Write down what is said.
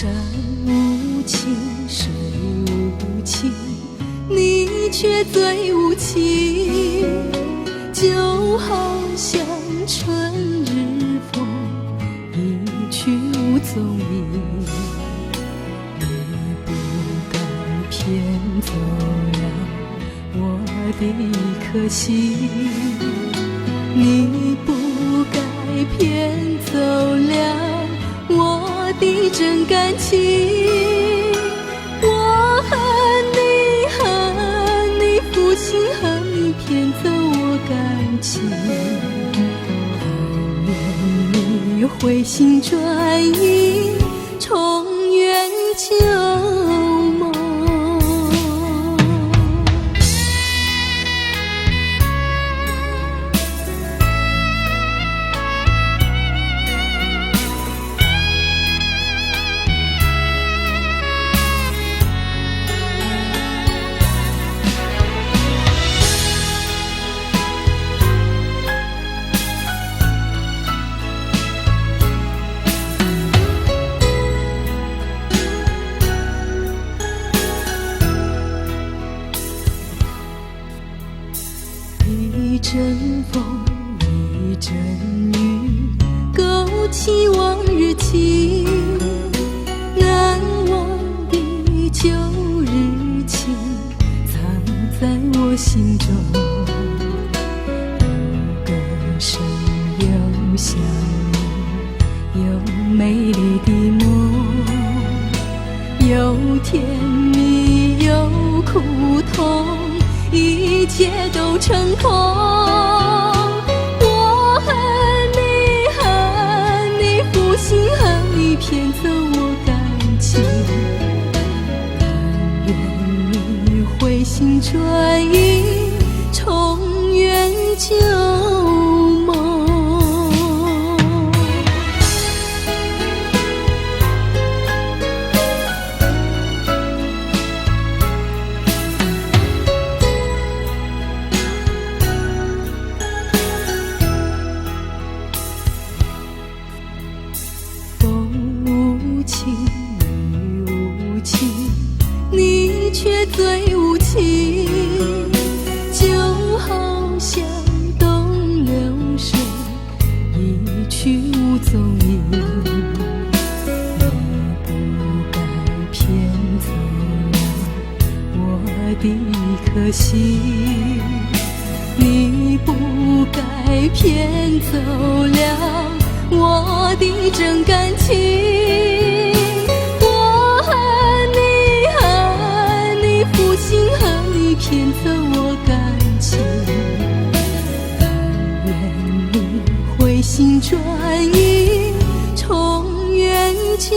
山无情，水无情，你却最无情。就好像春日风，一去无踪影。你不该骗走了我的一颗心，你不该骗走了我的真感情。我恨你负心，恨你骗走我感情。但愿你回心转意，重圆旧梦。一阵风，一阵雨，勾起往日情。难忘的旧日情，藏在我心中。有歌声，有笑容，有美丽的梦，有甜蜜，有苦痛，一切都成空。我恨你负心，恨你骗走我感情。但愿你回心转意，重圆旧梦。情雨无情，你却最无情。就好像东流水，一去无踪影。你不该骗走了我的一颗心，你不该骗走了我的真感情。骗走我感情，但愿你回心转意，重圆旧